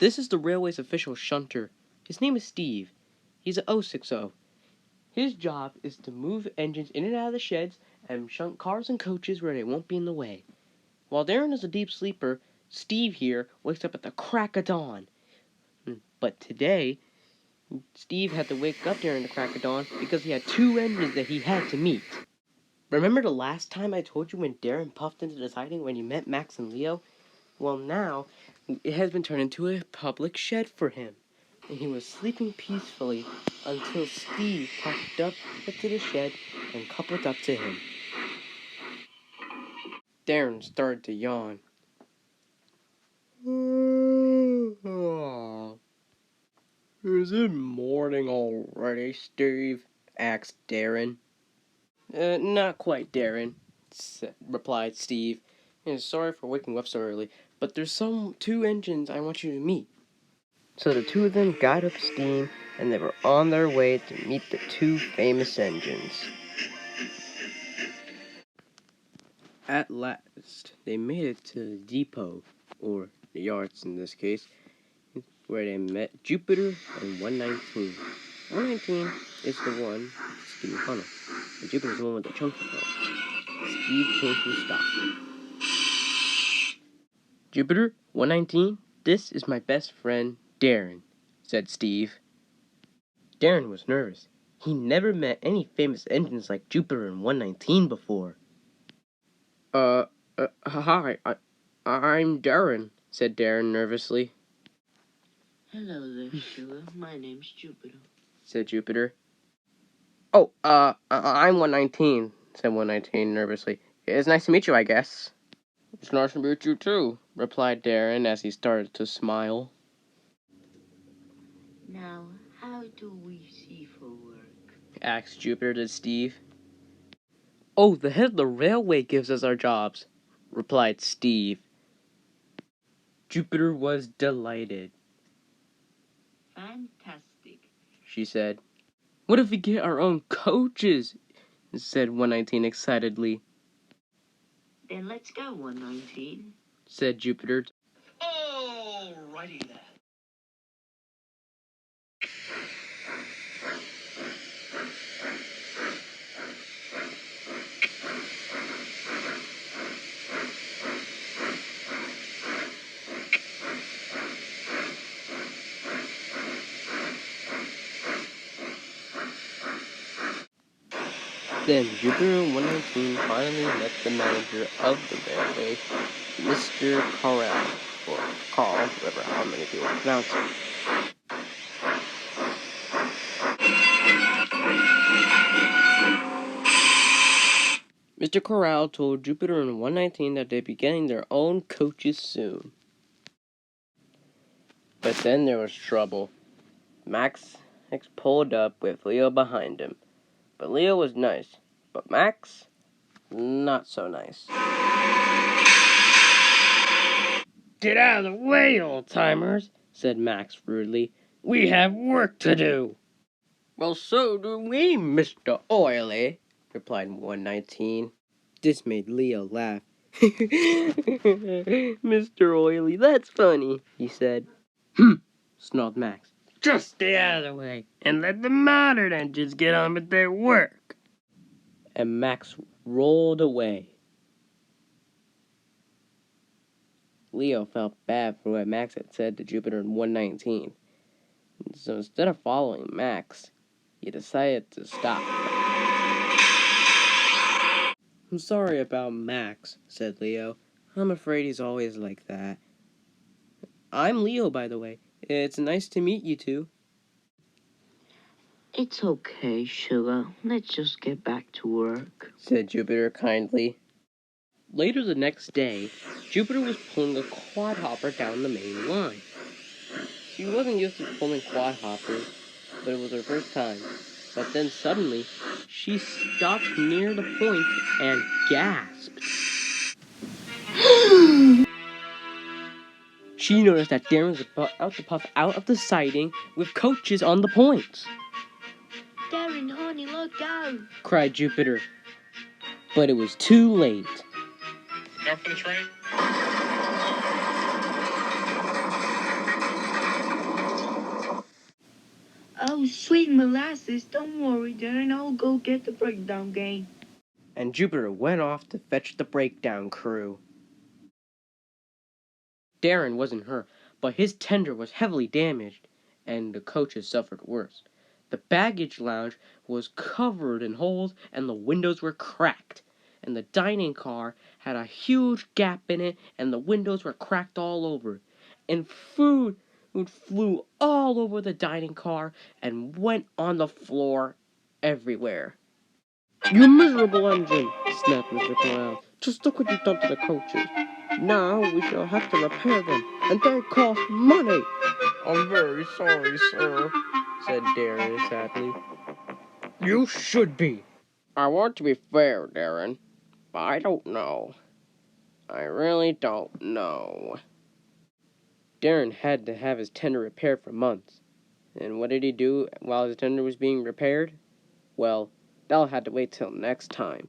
This is the railway's official shunter. His name is Steve. He's a 060. His job is to move engines in and out of the sheds and shunt cars and coaches where they won't be in the way. While Darren is a deep sleeper, Steve here wakes up at the crack of dawn. But today, Steve had to wake up during the crack of dawn because he had 2 engines that he had to meet. Remember the last time I told you when Darren puffed into the siding when he met Max and Leo? Well, now it has been turned into a public shed for him, and he was sleeping peacefully until Steve puffed up into the shed and coupled up to him. Darren started to yawn. Is it morning already, Steve? Asked Darren. Not quite, Darren, replied Steve. Sorry for waking up so early, but there's 2 engines I want you to meet. So the 2 of them got up steam, and they were on their way to meet the 2 famous engines. At last, they made it to the depot, or the yards in this case, where they met Jupiter and 119. 119 is the one with the skinny funnel, and Jupiter's the one with the chunky funnel. Steve came to a stop. Jupiter, 119, this is my best friend, Darren, said Steve. Darren was nervous. He never met any famous engines like Jupiter and 119 before. Hi, I'm Darren, said Darren nervously. Hello there, Sugar. My name's Jupiter, said Jupiter. Oh, I'm 119, said 119 nervously. It's nice to meet you, I guess. It's nice to meet you, too, replied Darren as he started to smile. Now, how do we see for work? Asked Jupiter to Steve. Oh, the head of the railway gives us our jobs, replied Steve. Jupiter was delighted. Fantastic, she said. What if we get our own coaches? Said 119 excitedly. Then let's go, 119, said Jupiter. Alrighty then. Then Jupiter 119 finally met the manager of the railway, Mr. Corral, or Carl, whatever how many people pronounce it. Mr. Corral told Jupiter and 119 that they'd be getting their own coaches soon. But then there was trouble. Max pulled up with Leo behind him. But Leo was nice. But Max, not so nice. Get out of the way, old-timers, said Max rudely. We have work to do. Well, so do we, Mr. Oily, replied 119. This made Leo laugh. Mr. Oily, that's funny, he said. Snarled Max. Just stay out of the way and let the modern engines get on with their work. And Max rolled away. Leo felt bad for what Max had said to Jupiter in 119. So instead of following Max, he decided to stop. I'm sorry about Max, said Leo. I'm afraid he's always like that. I'm Leo, by the way. It's nice to meet you two. It's okay, Sugar. Let's just get back to work, said Jupiter kindly. Later the next day, Jupiter was pulling a quadhopper down the main line. She wasn't used to pulling quadhoppers, but it was her first time. But then suddenly, she stopped near the point and gasped. She noticed that Darren was about to puff out of the siding with coaches on the points. Darren, honey, look out! Cried Jupiter. But it was too late. That finish later? Oh, sweet molasses, don't worry, Darren. I'll go get the breakdown game. And Jupiter went off to fetch the breakdown crew. Darren wasn't hurt, but his tender was heavily damaged, and the coaches suffered worse. The baggage lounge was covered in holes, and the windows were cracked. And the dining car had a huge gap in it, and the windows were cracked all over. And food flew all over the dining car and went on the floor everywhere. "You miserable engine!" snapped Mr. Corral. "Just look what you've done to the coaches. Now we shall have to repair them, and they cost money." "I'm very sorry, sir," said Darren sadly. "You should be." "I want to be fair, Darren, but I don't know. I really don't know." Darren had to have his tender repaired for months. And what did he do while his tender was being repaired? Well, that'll have to wait till next time.